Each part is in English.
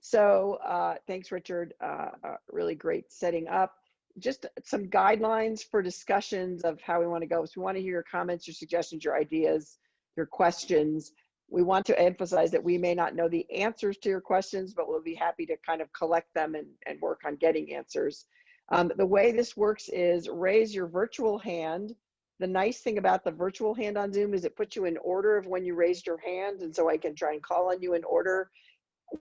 So thanks, Richard. Really great setting up. Just some guidelines for discussions of how we want to go. So we want to hear your comments, your suggestions, your ideas, your questions. We want to emphasize that we may not know the answers to your questions, but we'll be happy to kind of collect them and work on getting answers. The way this works is raise your virtual hand. The nice thing about the virtual hand on Zoom is it puts you in order of when you raised your hand, and so I can try and call on you in order.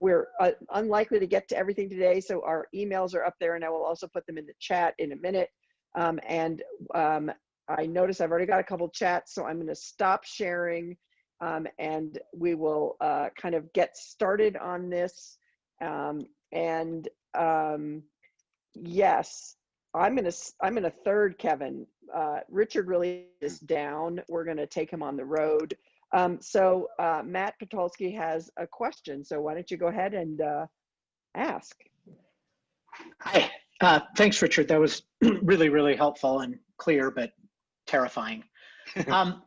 We're unlikely to get to everything today, so our emails are up there, and I will also put them in the chat in a minute. I notice I've already got a couple chats, so I'm going to stop sharing, and we will kind of get started on this. Yes, I'm gonna third Kevin. Richard really is down. We're going to take him on the road. Matt Patulski has a question. So why don't you go ahead and ask? Hi, thanks, Richard. That was really, really helpful and clear, but terrifying. I'm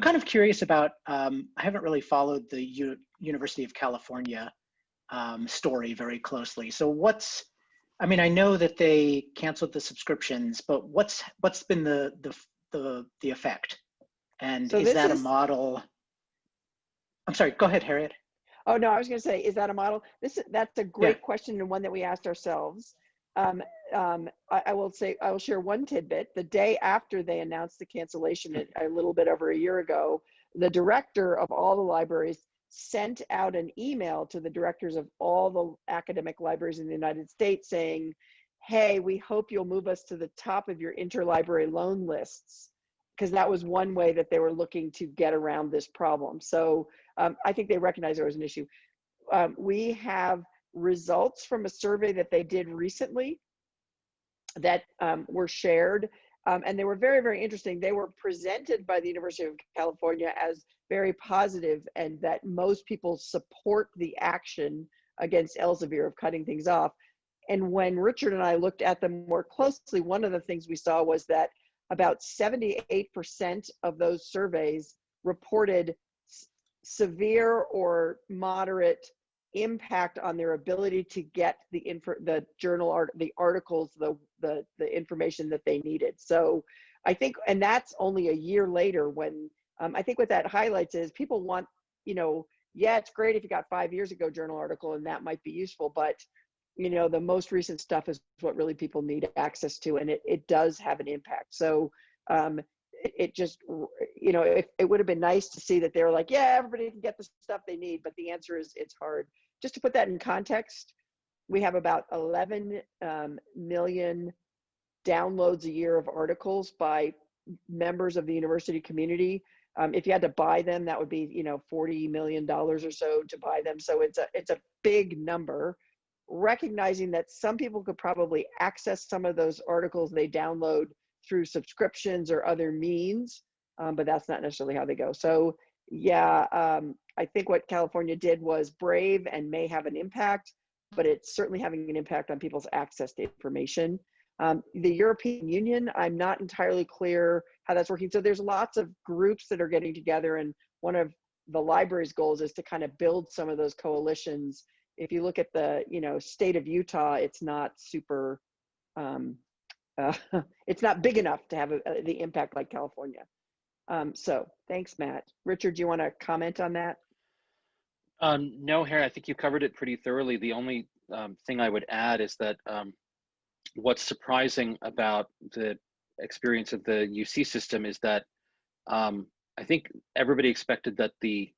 kind of curious about, I haven't really followed the University of California story very closely. So I mean, I know that they canceled the subscriptions, but what's been the effect? And so is that a model? I'm sorry, go ahead, Harriet. Oh, no, I was going to say, is that a model? That's a great question, and one that we asked ourselves. I will share one tidbit. The day after they announced the cancellation, a little bit over a year ago, the director of all the libraries sent out an email to the directors of all the academic libraries in the United States saying, hey, we hope you'll move us to the top of your interlibrary loan lists, because that was one way that they were looking to get around this problem. So I think they recognized there was an issue. We have results from a survey that they did recently that were shared, and they were very, very interesting. They were presented by the University of California as very positive, and that most people support the action against Elsevier of cutting things off. And when Richard and I looked at them more closely, one of the things we saw was that about 78% of those surveys reported severe or moderate impact on their ability to get the articles, the information that they needed. So I think, and that's only a year later, when I think what that highlights is people want, yeah, it's great if you got 5 years ago journal article and that might be useful, but the most recent stuff is what really people need access to, and it does have an impact. So it just, it would have been nice to see that they were like, yeah, everybody can get the stuff they need, but the answer is it's hard. Just to put that in context, we have about 11 million downloads a year of articles by members of the university community. If you had to buy them, that would be, $40 million or so to buy them. So it's a big number. Recognizing that some people could probably access some of those articles they download through subscriptions or other means, but that's not necessarily how they go. So yeah, I think what California did was brave and may have an impact, but it's certainly having an impact on people's access to information. The European Union, I'm not entirely clear how that's working. So there's lots of groups that are getting together, and one of the library's goals is to kind of build some of those coalitions. If you look at the state of Utah, it's not super, it's not big enough to have the impact like California. So thanks, Matt. Richard, do you want to comment on that? No, Harry, I think you covered it pretty thoroughly. The only thing I would add is that what's surprising about the experience of the UC system is that I think everybody expected that the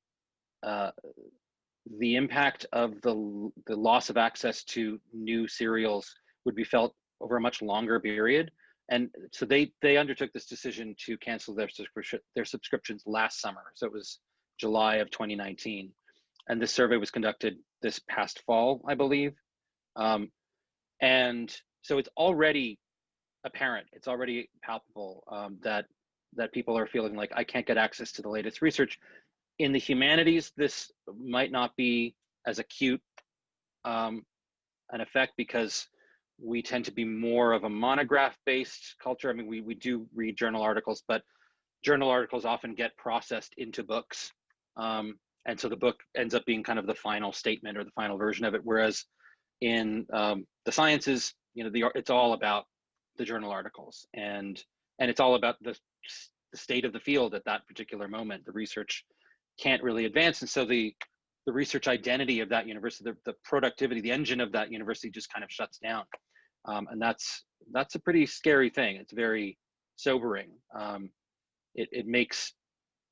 impact of the loss of access to new serials would be felt over a much longer period. And so they undertook this decision to cancel their subscriptions last summer. So it was July of 2019. And this survey was conducted this past fall, I believe. And so it's already apparent, it's already palpable that people are feeling like, I can't get access to the latest research. In the humanities, this might not be as acute an effect because we tend to be more of a monograph-based culture. I mean, we do read journal articles, but journal articles often get processed into books. And so the book ends up being kind of the final statement or the final version of it. Whereas in the sciences, it's all about the journal articles, and it's all about the state of the field at that particular moment. The research can't really advance, and so the research identity of that university, the productivity, the engine of that university just kind of shuts down, and that's a pretty scary thing. It's very sobering. It makes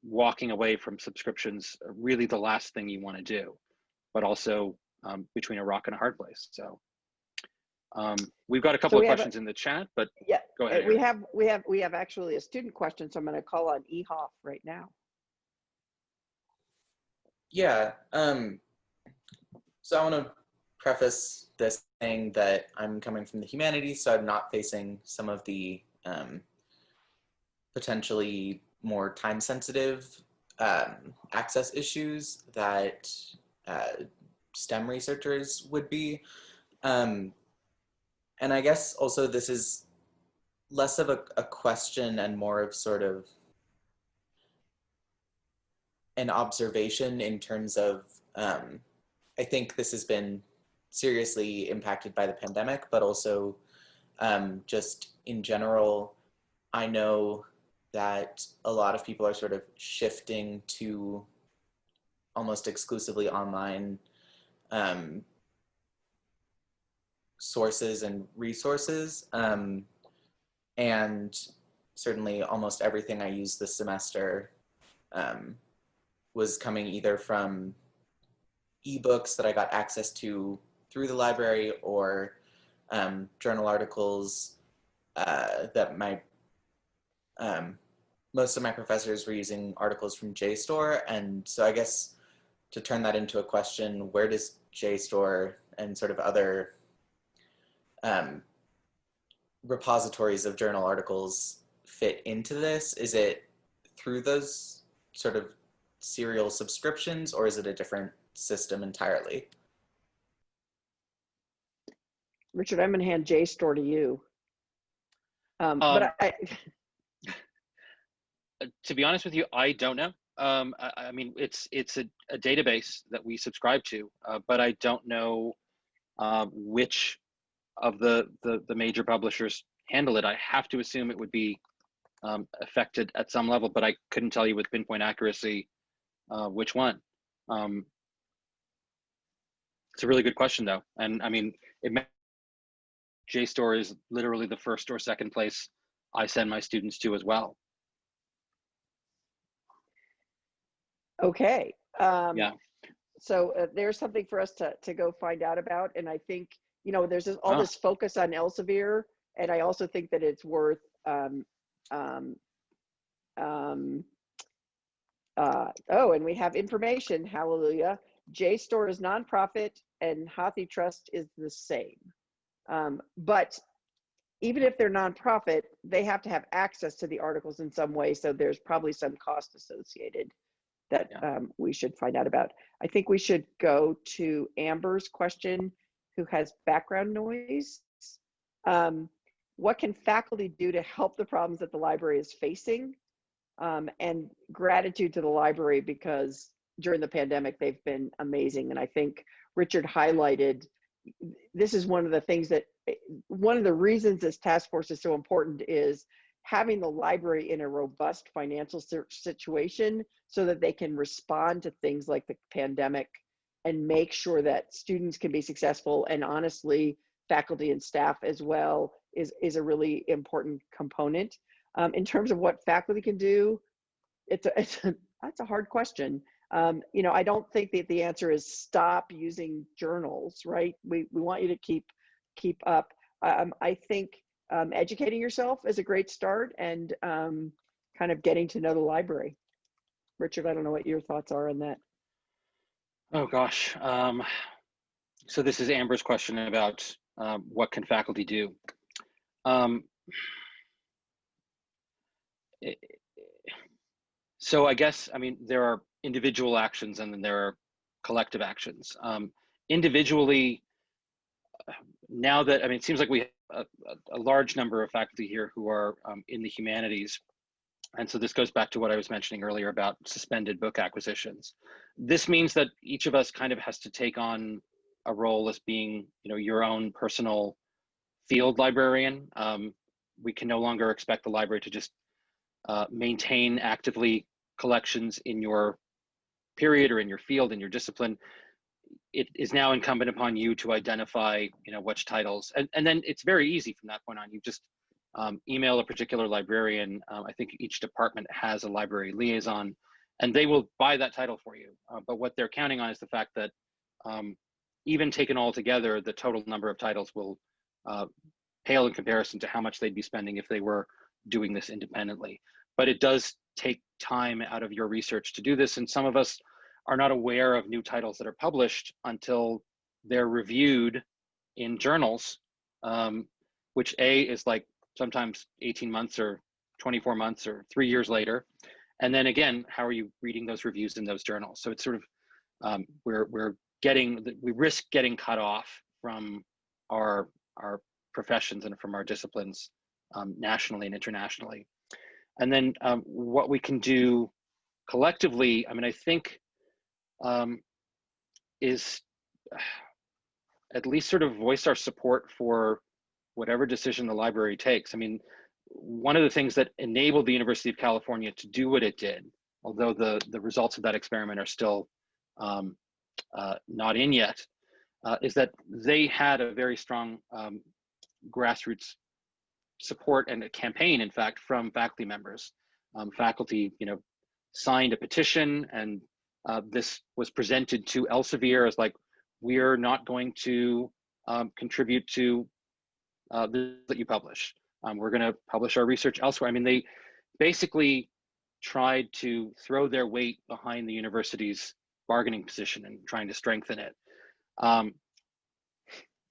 walking away from subscriptions really the last thing you want to do, but also between a rock and a hard place. So we've got a couple of questions in the chat, but yeah, go ahead. We have actually a student question, so I'm going to call on E. Hopf right now. Yeah, so I want to preface this saying that I'm coming from the humanities, so I'm not facing some of the potentially more time-sensitive access issues that STEM researchers would be. And I guess also this is less of a question and more of sort of an observation in terms of, I think this has been seriously impacted by the pandemic, but also just in general, I know that a lot of people are sort of shifting to almost exclusively online sources and resources. And certainly almost everything I used this semester was coming either from ebooks that I got access to through the library, or journal articles that my most of my professors were using articles from JSTOR. And so I guess to turn that into a question, where does JSTOR and sort of other repositories of journal articles fit into this? Is it through those sort of serial subscriptions, or is it a different system entirely? Richard, I'm going to hand JSTOR to you. But to be honest with you, I don't know. I mean, it's a database that we subscribe to, but I don't know which of the major publishers handle it. I have to assume it would be affected at some level, but I couldn't tell you with pinpoint accuracy which one. It's a really good question, though, and I mean, JSTOR is literally the first or second place I send my students to as well. Okay. Yeah. So there's something for us to go find out about, and I think there's all this focus on Elsevier, and I also think that it's worth and we have information. Hallelujah. JSTOR is nonprofit, and Hathi Trust is the same. But even if they're nonprofit, they have to have access to the articles in some way. So there's probably some cost associated that we should find out about. I think we should go to Amber's question, who has background noise. What can faculty do to help the problems that the library is facing? And gratitude to the library, because during the pandemic, they've been amazing. And I think Richard highlighted, this is one of the things that, one of the reasons this task force is so important is having the library in a robust financial situation so that they can respond to things like the pandemic and make sure that students can be successful. And honestly, faculty and staff as well is a really important component. In terms of what faculty can do, that's a hard question. I don't think that the answer is stop using journals, right? We want you to keep up. I think educating yourself is a great start, and kind of getting to know the library. Richard, I don't know what your thoughts are on that. Oh gosh. So this is Amber's question about what can faculty do. So I guess, I mean, there are individual actions and then there are collective actions. Individually, now that, I mean, it seems like we have a large number of faculty here who are in the humanities. And so this goes back to what I was mentioning earlier about suspended book acquisitions. This means that each of us kind of has to take on a role as being, your own personal field librarian. We can no longer expect the library to just maintain actively collections in your period or in your field, in your discipline. It is now incumbent upon you to identify, which titles, and then it's very easy from that point on. You just email a particular librarian. I think each department has a library liaison, and they will buy that title for you. But what they're counting on is the fact that even taken all together, the total number of titles will pale in comparison to how much they'd be spending if they were doing this independently. But it does take time out of your research to do this, and some of us are not aware of new titles that are published until they're reviewed in journals, which is like sometimes 18 months or 24 months or 3 years later. And then again, how are you reading those reviews in those journals? So it's sort of, we risk getting cut off from our professions and from our disciplines nationally and internationally. And then what we can do collectively, I think, is at least sort of voice our support for whatever decision the library takes. One of the things that enabled the University of California to do what it did, although the results of that experiment are still not in yet, is that they had a very strong grassroots support and a campaign, in fact, from faculty members. Faculty, signed a petition, and this was presented to Elsevier as like, we're not going to contribute to that you publish. We're going to publish our research elsewhere. They basically tried to throw their weight behind the university's bargaining position and trying to strengthen it.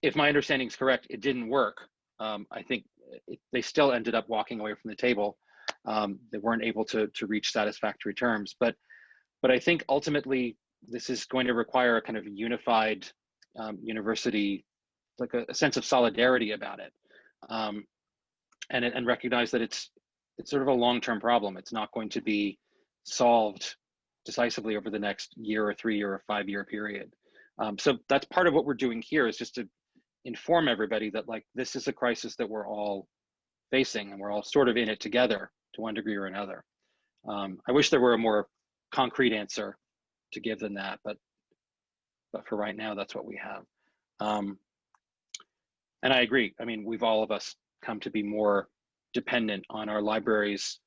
If my understanding is correct, it didn't work. I think they still ended up walking away from the table. They weren't able to reach satisfactory terms. But I think ultimately this is going to require a kind of unified university, like a sense of solidarity about it, and recognize that it's sort of a long-term problem. It's not going to be solved decisively over the next year or 3 year or 5 year period. So that's part of what we're doing here, is just to inform everybody that like this is a crisis that we're all facing, and we're all sort of in it together to one degree or another. I wish there were a more concrete answer to give than that, but for right now, that's what we have. And I agree. We've all of us come to be more dependent on our libraries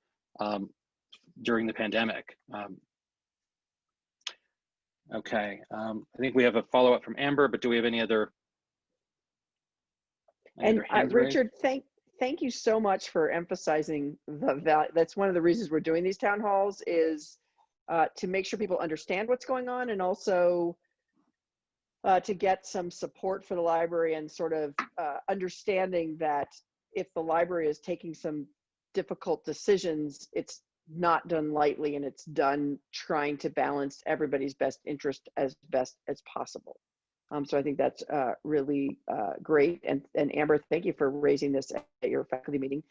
during the pandemic. Okay, I think we have a follow-up from Amber, but do we have any other? And Richard, thank you so much for emphasizing the value. That's one of the reasons we're doing these town halls, is to make sure people understand what's going on, and also to get some support for the library, and sort of understanding that if the library is taking some difficult decisions, it's not done lightly, and it's done trying to balance everybody's best interest as best as possible. So I think that's really great. And Amber, thank you for raising this at your faculty meeting.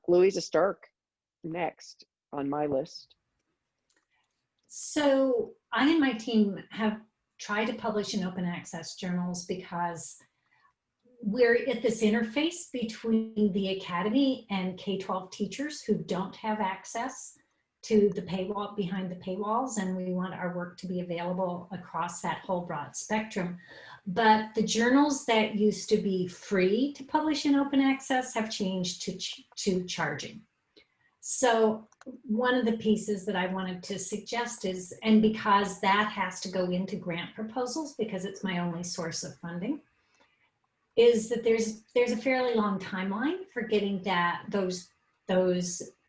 Louisa Stark, next on my list. So I and my team have tried to publish in open access journals because we're at this interface between the academy and K-12 teachers who don't have access to the paywall, behind the paywalls, and we want our work to be available across that whole broad spectrum. But the journals that used to be free to publish in open access have changed to charging. So one of the pieces that I wanted to suggest is, and because that has to go into grant proposals because it's my only source of funding, is that there's a fairly long timeline for getting those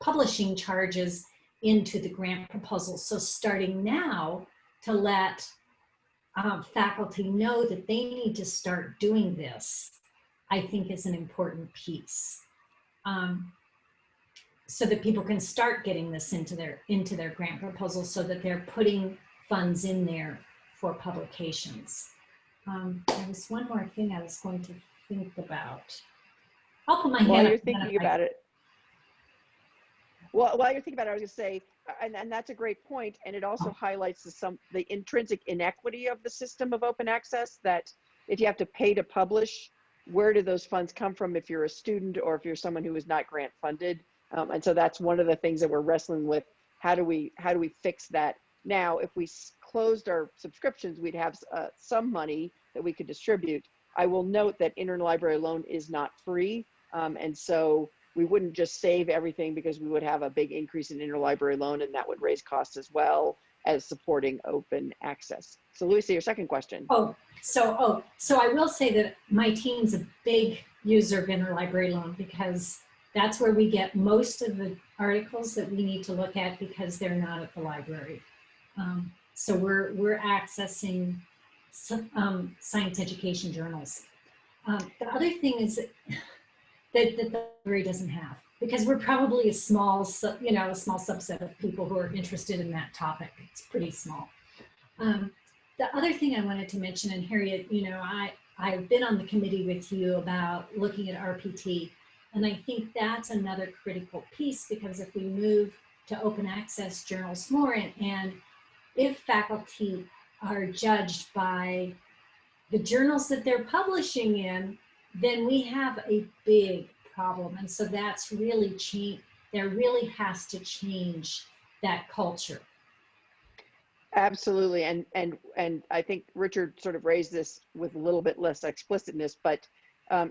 publishing charges into the grant proposal. So starting now to let faculty know that they need to start doing this, I think is an important piece. So that people can start getting this into their grant proposal, so that they're putting funds in there for publications. There was one more thing I was going to think about. I'll put my hand up. While you're thinking about it, Well, while you're thinking about it, I was going to say, and that's a great point, and it also highlights the intrinsic inequity of the system of open access, that if you have to pay to publish, where do those funds come from if you're a student or if you're someone who is not grant funded? And so that's one of the things that we're wrestling with. How do we fix that? Now, if we closed our subscriptions, we'd have some money that we could distribute. I will note that interlibrary loan is not free, and so we wouldn't just save everything, because we would have a big increase in interlibrary loan, and that would raise costs as well as supporting open access. So Louisa, your second question. So I will say that my team's a big user of interlibrary loan, because that's where we get most of the articles that we need to look at, because they're not at the library. So we're accessing science education journals. The other thing is that the library doesn't have, because we're probably a small subset of people who are interested in that topic. It's pretty small. The other thing I wanted to mention, and Harriet, I've been on the committee with you about looking at RPT, and I think that's another critical piece, because if we move to open access journals more, and if faculty are judged by the journals that they're publishing in, then we have a big problem. And so that's really there really has to change that culture. Absolutely, and I think Richard sort of raised this with a little bit less explicitness, but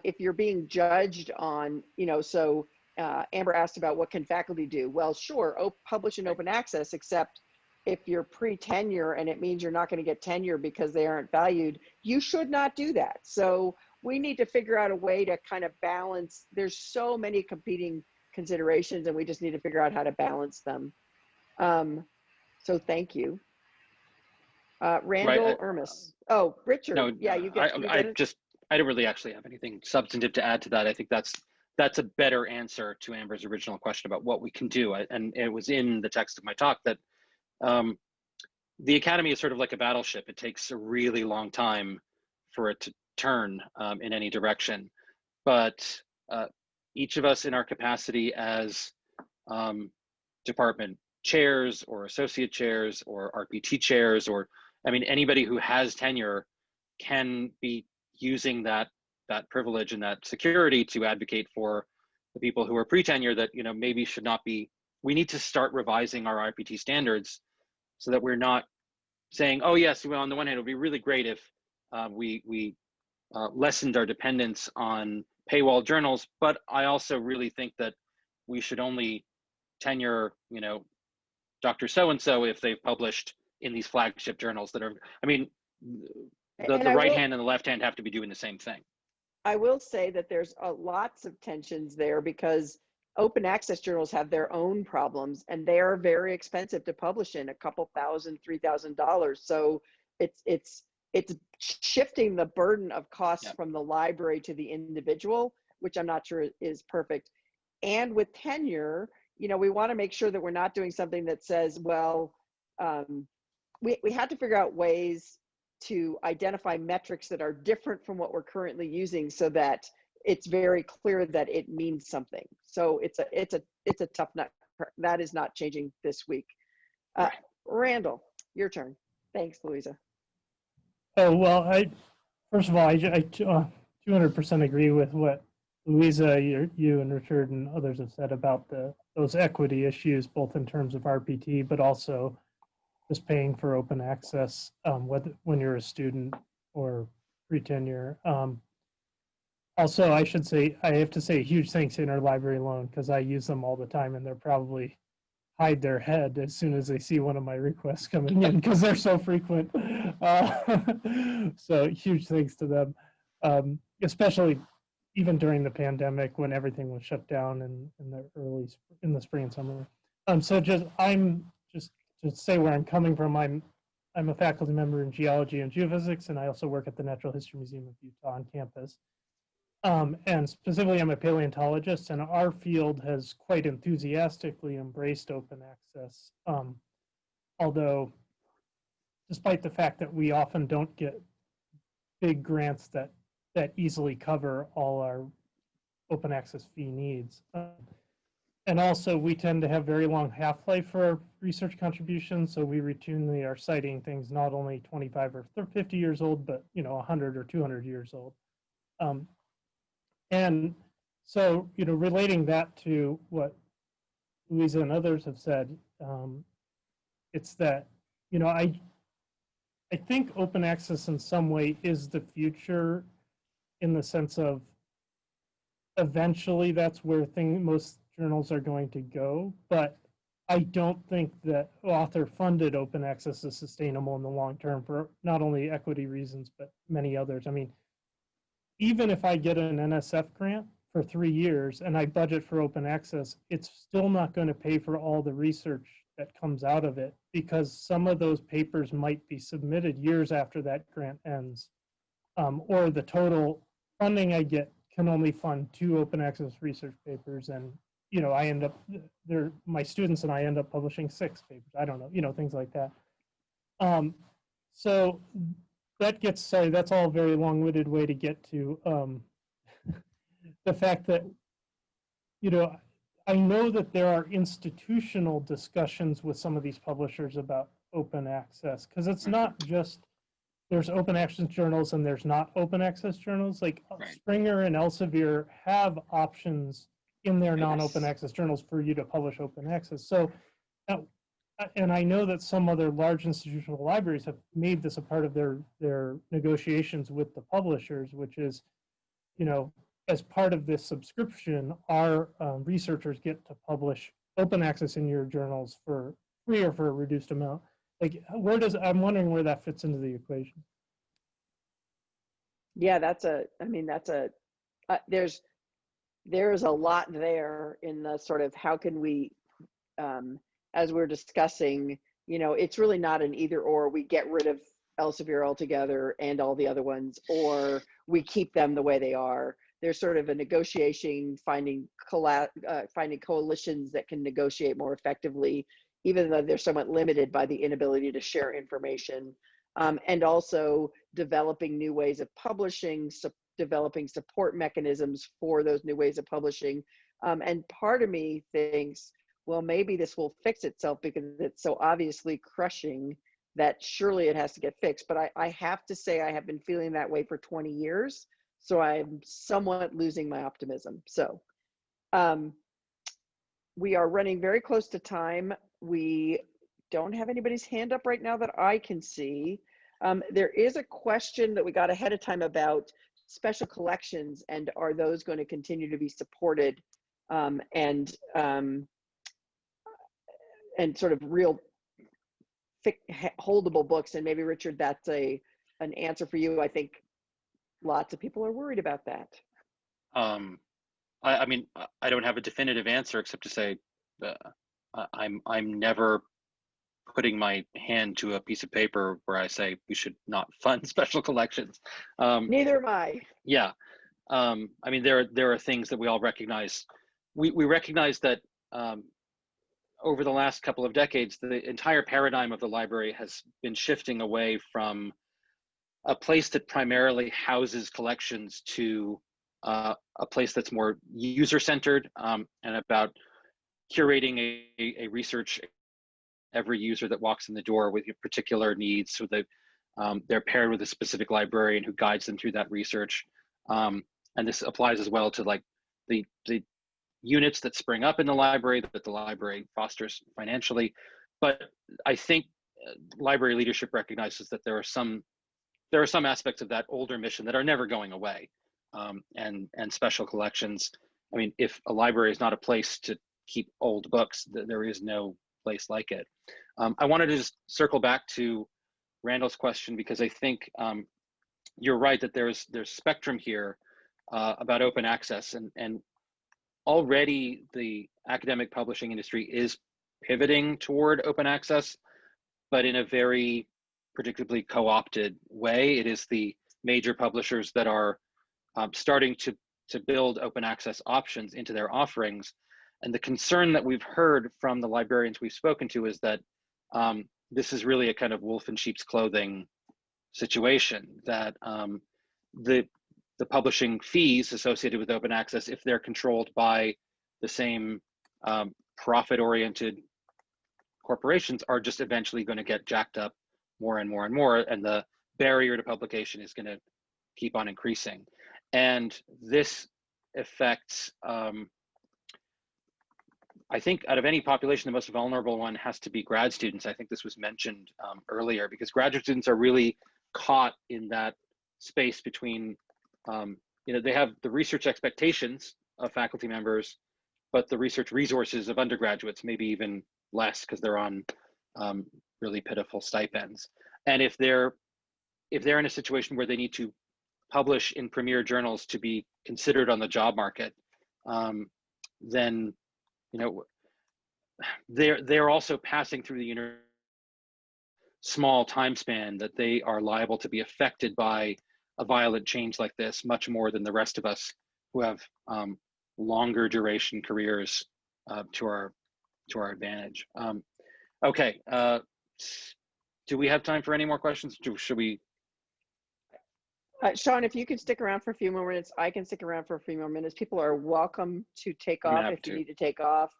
if you're being judged on, so Amber asked about what can faculty do. Well, sure, publish in open access, except if you're pre-tenure and it means you're not going to get tenure because they aren't valued, you should not do that. So we need to figure out a way to kind of balance. There's so many competing considerations, and we just need to figure out how to balance them. So thank you. Randall Ermis. Oh, Richard. No, yeah, you get it. I don't really actually have anything substantive to add to that. I think that's a better answer to Amber's original question about what we can do. And it was in the text of my talk that the academy is sort of like a battleship. It takes a really long time for it to turn in any direction. But each of us in our capacity as department chairs or associate chairs or RPT chairs, or anybody who has tenure can be using that privilege and that security to advocate for the people who are pre-tenure that maybe should not be. We need to start revising our RPT standards so that we're not saying, oh yes, well, on the one hand, it would be really great if we lessened our dependence on paywall journals, but I also really think that we should only tenure, Dr. So-and-so if they've published in these flagship journals that are, the right hand and the left hand have to be doing the same thing. I will say that there's lots of tensions there, because open access journals have their own problems, and they are very expensive to publish in, a couple $1,000, $3,000. So it's shifting the burden of costs from the library to the individual, which I'm not sure is perfect. And with tenure, we want to make sure that we're not doing something that says, well, we had to figure out ways to identify metrics that are different from what we're currently using, so that it's very clear that it means something. So it's a tough nut. That is not changing this week. Randall, your turn. Thanks, Louisa. Oh, well, first of all, I 200% agree with what Louisa, you and Richard and others have said about those equity issues, both in terms of RPT, but also just paying for open access when you're a student or pre-tenure. Also, I have to say a huge thanks to Interlibrary Loan, because I use them all the time, and they're probably hide their head as soon as they see one of my requests coming in, because they're so frequent. So huge thanks to them, especially even during the pandemic when everything was shut down in the spring and summer. So I'm just to say where I'm coming from. I'm a faculty member in geology and geophysics, and I also work at the Natural History Museum of Utah on campus. And specifically, I'm a paleontologist, and our field has quite enthusiastically embraced open access. Although, despite the fact that we often don't get big grants that easily cover all our open access fee needs. And also, we tend to have very long half-life for our research contributions, so we routinely are citing things not only 25 or 50 years old, but 100 or 200 years old. And so, relating that to what Louisa and others have said, it's that, I think open access in some way is the future, in the sense of eventually that's where most journals are going to go, but I don't think that author-funded open access is sustainable in the long term for not only equity reasons, but many others. I mean, even if I get an NSF grant for 3 years and I budget for open access, it's still not going to pay for all the research that comes out of it, because some of those papers might be submitted years after that grant ends, or the total funding I get can only fund 2 open access research papers, and I end up my students and I end up publishing 6 papers. I don't know, things like that. So that gets, sorry, that's all a very long-winded way to get to the fact that I know that there are institutional discussions with some of these publishers about open access, because it's not just there's open access journals and there's not open access journals. Like Springer and Elsevier have options in their non-open access journals for you to publish open access. So, and I know that some other large institutional libraries have made this a part of their negotiations with the publishers, which is, as part of this subscription, our researchers get to publish open access in your journals for free or for a reduced amount. Like, I'm wondering where that fits into the equation. Yeah, there's a lot there in the sort of how can we, as we're discussing, it's really not an either or. We get rid of Elsevier altogether and all the other ones, or we keep them the way they are. There's sort of a negotiation, finding coalitions that can negotiate more effectively, even though they're somewhat limited by the inability to share information, and also developing new ways of publishing, developing support mechanisms for those new ways of publishing. And part of me thinks, well, maybe this will fix itself because it's so obviously crushing that surely it has to get fixed. But I have to say, I have been feeling that way for 20 years. So I'm somewhat losing my optimism. So we are running very close to time. We don't have anybody's hand up right now that I can see. There is a question that we got ahead of time about special collections, and are those going to continue to be supported, and sort of real holdable books. And maybe, Richard, that's an answer for you. I think lots of people are worried about that. I mean, I don't have a definitive answer except to say I'm never putting my hand to a piece of paper where I say we should not fund special collections. Neither am I. Yeah. I mean, there are things that we all recognize. We recognize that over the last couple of decades, the entire paradigm of the library has been shifting away from a place that primarily houses collections to a place that's more user-centered, and about curating a research every user that walks in the door with your particular needs, so that they're paired with a specific librarian who guides them through that research. And this applies as well to like the units that spring up in the library that the library fosters financially. But I think library leadership recognizes that there are some aspects of that older mission that are never going away. And special collections, I mean, if a library is not a place to keep old books, there is no place like it. I wanted to just circle back to Randall's question, because I think you're right that there's spectrum here about open access, and already the academic publishing industry is pivoting toward open access, but in a very predictably co-opted way. It is the major publishers that are starting to build open access options into their offerings. And the concern that we've heard from the librarians we've spoken to is that this is really a kind of wolf in sheep's clothing situation, that the publishing fees associated with open access, if they're controlled by the same profit-oriented corporations are just eventually going to get jacked up more and more and more, and the barrier to publication is going to keep on increasing. And this affects, I think out of any population, the most vulnerable one has to be grad students. I think this was mentioned earlier, because graduate students are really caught in that space between, they have the research expectations of faculty members, but the research resources of undergraduates, maybe even less, because they're on really pitiful stipends. And if they're in a situation where they need to publish in premier journals to be considered on the job market, then they're also passing through the small time span that they are liable to be affected by a violent change like this, much more than the rest of us who have longer duration careers to our advantage. Okay, do we have time for any more questions? Should we? Sean, if you could stick around for a few more minutes, I can stick around for a few more minutes. People are welcome to take off if you need to take off,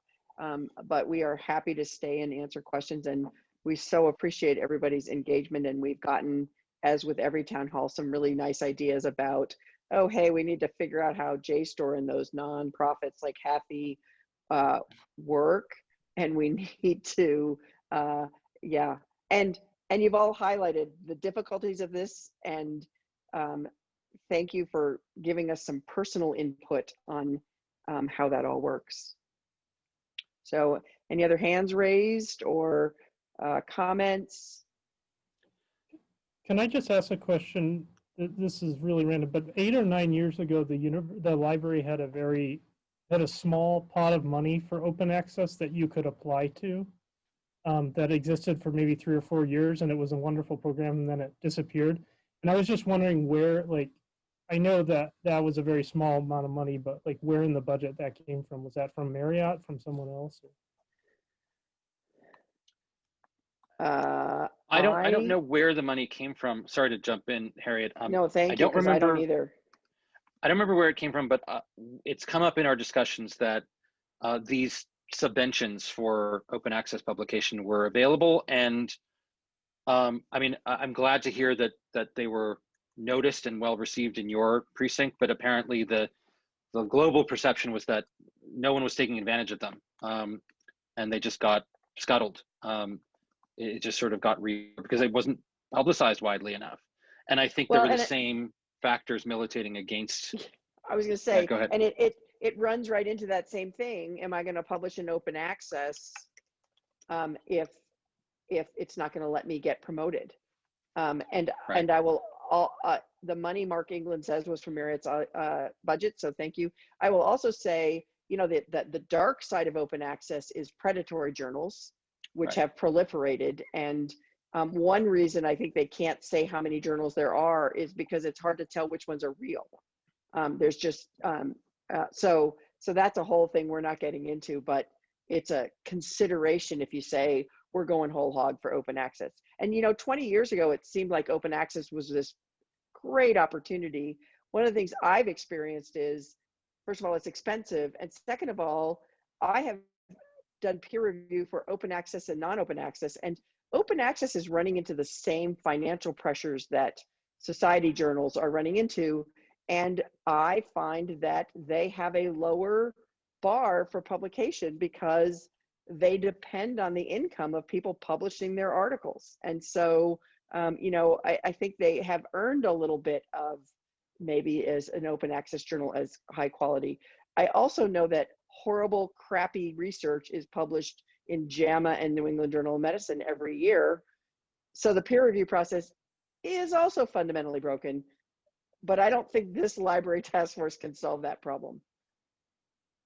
but we are happy to stay and answer questions, and we so appreciate everybody's engagement. And we've gotten, as with every town hall, some really nice ideas about, oh, hey, we need to figure out how JSTOR and those nonprofits like Happy work, and we need to, yeah. And you've all highlighted the difficulties of this, and thank you for giving us some personal input on how that all works. So any other hands raised or comments? Can I just ask a question? This is really random, but 8 or 9 years ago, the library had a small pot of money for open access that you could apply to, that existed for maybe 3 or 4 years, and it was a wonderful program, and then it disappeared. And I was just wondering where, like, I know that that was a very small amount of money, but like where in the budget that came from? Was that from Marriott, from someone else? I don't know where the money came from. Sorry to jump in, Harriet. No, thank you, because I don't either. I don't remember where it came from, but it's come up in our discussions that these subventions for open access publication were available. And I mean, I'm glad to hear that they were noticed and well received in your precinct, but apparently the global perception was that no one was taking advantage of them, and they just got scuttled. It just sort of got because it wasn't publicized widely enough. And I think there were the same factors militating against. I was going to say, yeah, go ahead. And it runs right into that same thing. Am I going to publish in open access if it's not going to let me get promoted? And I will, the money Mark England says was from Marriott's budget, so thank you. I will also say, that the dark side of open access is predatory journals, which have proliferated. And one reason I think they can't say how many journals there are is because it's hard to tell which ones are real. There's just, so that's a whole thing we're not getting into, but it's a consideration if you say, we're going whole hog for open access. And 20 years ago, it seemed like open access was this great opportunity. One of the things I've experienced is, first of all, it's expensive. And second of all, I have done peer review for open access and non-open access. And open access is running into the same financial pressures that society journals are running into. And I find that they have a lower bar for publication because they depend on the income of people publishing their articles. And so, I think they have earned a little bit of maybe as an open access journal as high quality. I also know that horrible, crappy research is published in JAMA and New England Journal of Medicine every year. So the peer review process is also fundamentally broken, but I don't think this library task force can solve that problem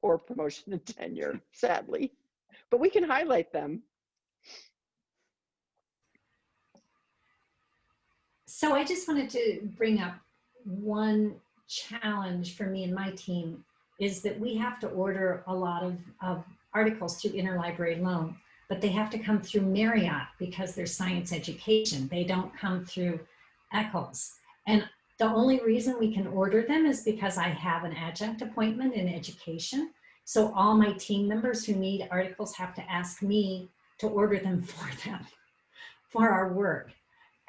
or promotion and tenure, sadly. But we can highlight them. So I just wanted to bring up one challenge for me and my team is that we have to order a lot of articles through interlibrary loan, but they have to come through Marriott because they're science education. They don't come through Eccles. And the only reason we can order them is because I have an adjunct appointment in education. So all my team members who need articles have to ask me to order them for them for our work.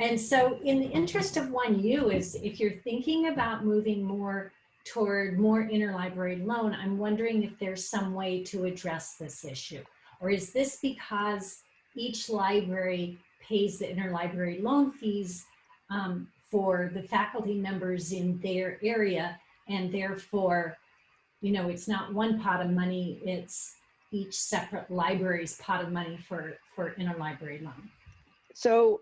And so in the interest of 1U is if you're thinking about moving more toward more interlibrary loan, I'm wondering if there's some way to address this issue. Or is this because each library pays the interlibrary loan fees for the faculty members in their area, and therefore, you know, it's not one pot of money, it's each separate library's pot of money for interlibrary loan? So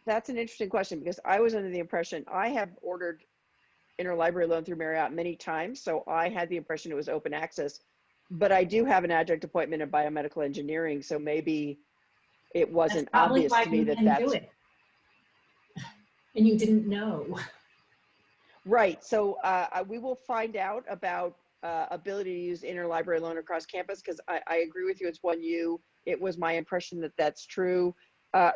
that's an interesting question, because I was under the impression, I have ordered interlibrary loan through Marriott many times, so I had the impression it was open access, but I do have an adjunct appointment in biomedical engineering, so maybe it wasn't obvious to me that that's it. And you didn't know. Right. So we will find out about ability to use interlibrary loan across campus, because I agree with you, it's 1U. It was my impression that that's true.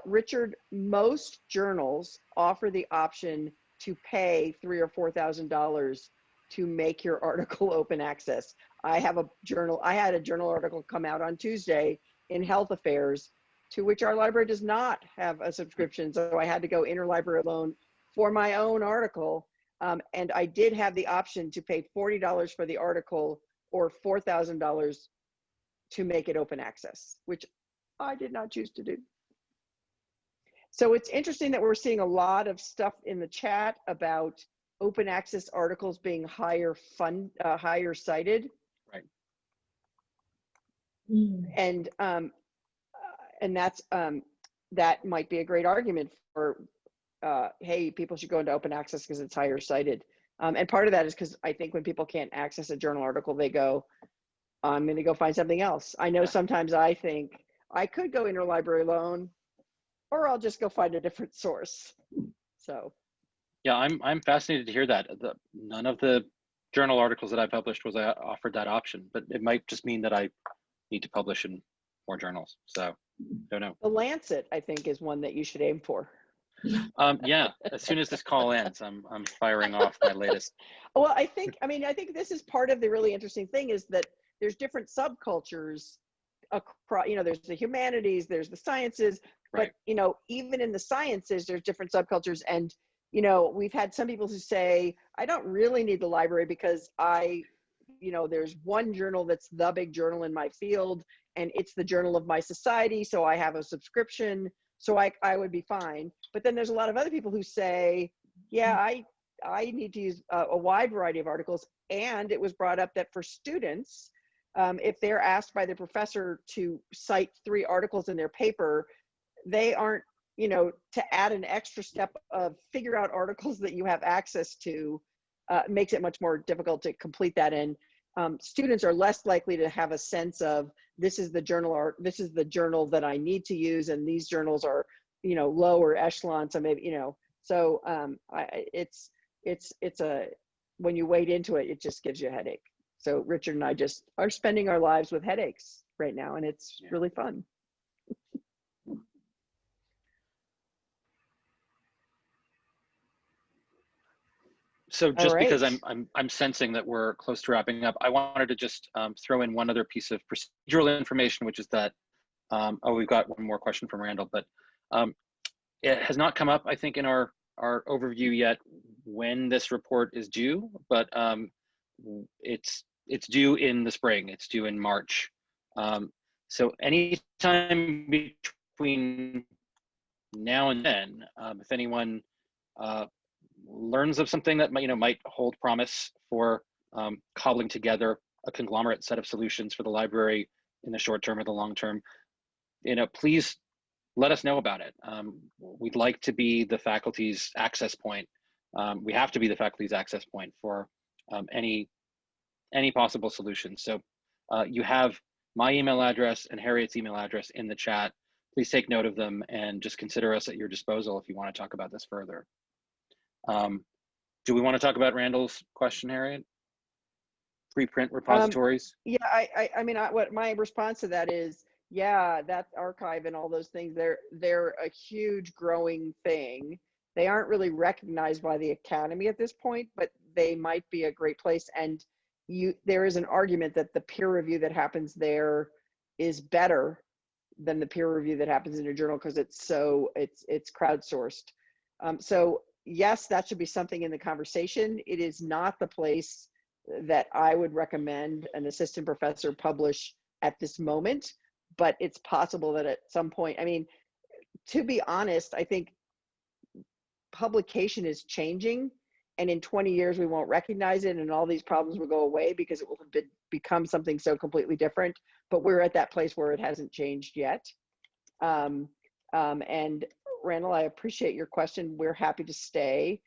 Richard, most journals offer the option to pay $3,000 or $4,000 to make your article open access. I had a journal article come out on Tuesday in Health Affairs, to which our library does not have a subscription. So I had to go interlibrary loan for my own article. And I did have the option to pay $40 for the article or $4,000 to make it open access, which I did not choose to do. So it's interesting that we're seeing a lot of stuff in the chat about open access articles being higher cited. Right. And that's that might be a great argument for hey, people should go into open access because it's higher cited. And part of that is because I think when people can't access a journal article, they go, I'm going to go find something else. I know sometimes I think I could go interlibrary loan, or I'll just go find a different source. So. Yeah, I'm fascinated to hear that. None of the journal articles that I published was offered that option, but it might just mean that I need to publish in more journals. So, don't know. The Lancet, I think, is one that you should aim for. Yeah, as soon as this call ends, I'm firing off my latest. Well, I think this is part of the really interesting thing, is that there's different subcultures across, there's the humanities, there's the sciences, but, right. Even in the sciences, there's different subcultures. And, we've had some people who say, I don't really need the library because there's one journal that's the big journal in my field, and it's the journal of my society. So I have a subscription, so I would be fine. But then there's a lot of other people who say, yeah, I need to use a wide variety of articles. And it was brought up that for students, if they're asked by the professor to cite 3 articles in their paper, they aren't, to add an extra step of figure out articles that you have access to makes it much more difficult to complete that. And students are less likely to have a sense of, this is the journal that I need to use, and these journals are, lower echelon. So maybe, so it's when you wade into it, it just gives you a headache. So Richard and I just are spending our lives with headaches right now, and it's really fun. So just right. because I'm sensing that we're close to wrapping up, I wanted to just throw in one other piece of procedural information, which is that, we've got one more question from Randall, but it has not come up, I think, in our overview yet when this report is due, but it's due in the spring. It's due in March. So anytime between now and then, if anyone learns of something that might hold promise for cobbling together a conglomerate set of solutions for the library in the short term or the long term, please let us know about it. We'd like to be the faculty's access point. We have to be the faculty's access point for any possible solution. So you have my email address and Harriet's email address in the chat. Please take note of them and just consider us at your disposal if you want to talk about this further. Do we want to talk about Randall's question, Harriet? Preprint repositories? Yeah, I mean, what my response to that is, yeah, that archive and all those things, they're a huge growing thing. They aren't really recognized by the academy at this point, but they might be a great place. And there is an argument that the peer review that happens there is better than the peer review that happens in a journal because it's crowdsourced. So yes, that should be something in the conversation. It is not the place that I would recommend an assistant professor publish at this moment, but it's possible that at some point, I mean, to be honest, I think publication is changing, and in 20 years we won't recognize it and all these problems will go away because it will have become something so completely different, but we're at that place where it hasn't changed yet. And Randall, I appreciate your question. We're happy to stay.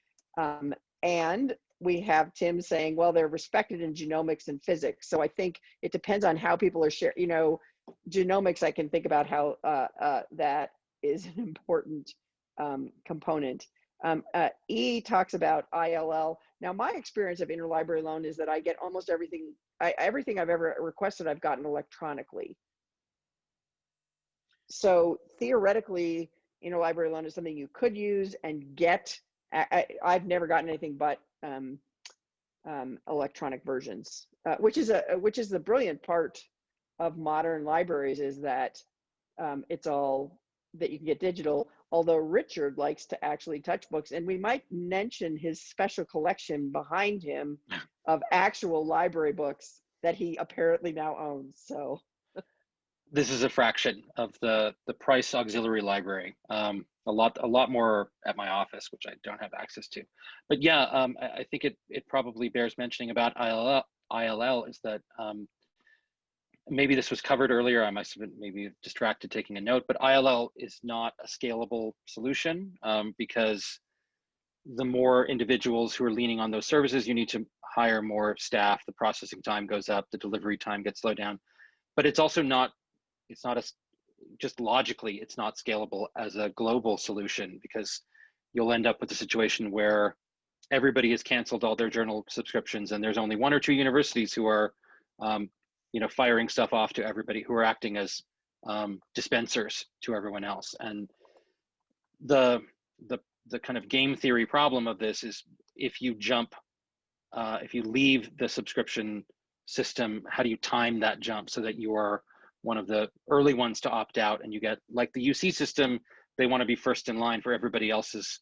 And we have Tim saying, well, they're respected in genomics and physics. So I think it depends on how people are sharing, you know, genomics, I can think about how that is an important component. E talks about ILL. Now, my experience of interlibrary loan is that I get almost everything, everything I've ever requested, I've gotten electronically. So theoretically, interlibrary loan is something you could use and get. I've never gotten anything but electronic versions, which is the brilliant part of modern libraries, is that it's all that you can get digital, although Richard likes to actually touch books, and we might mention his special collection behind him of actual library books that he apparently now owns. So this is a fraction of the Preiss Auxiliary Library. A lot more at my office, which I don't have access to. But yeah, I think it probably bears mentioning about ILL is that maybe this was covered earlier. I must have been maybe distracted taking a note, but ILL is not a scalable solution because the more individuals who are leaning on those services, you need to hire more staff, the processing time goes up, the delivery time gets slowed down. But it's also not, just logically, it's not scalable as a global solution, because you'll end up with a situation where everybody has canceled all their journal subscriptions and there's only 1 or 2 universities who are firing stuff off to everybody, who are acting as dispensers to everyone else. And the kind of game theory problem of this is, if you leave the subscription system, how do you time that jump so that you are one of the early ones to opt out, and you get, like the UC system, they want to be first in line for everybody else's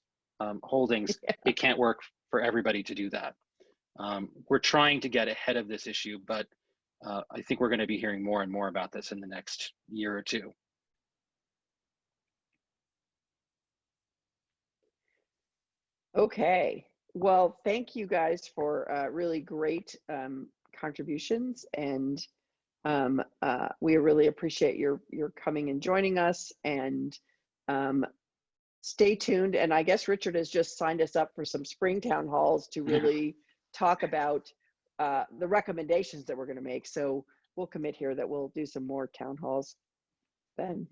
holdings. Yeah. It can't work for everybody to do that. We're trying to get ahead of this issue, but I think we're going to be hearing more and more about this in the next year or two. Okay, well, thank you guys for really great contributions, and we really appreciate your coming and joining us, and stay tuned. And I guess Richard has just signed us up for some spring town halls to really talk about the recommendations that we're going to make. So we'll commit here that we'll do some more town halls then.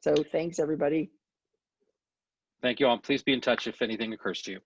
So thanks, everybody. Thank you all. Please be in touch if anything occurs to you.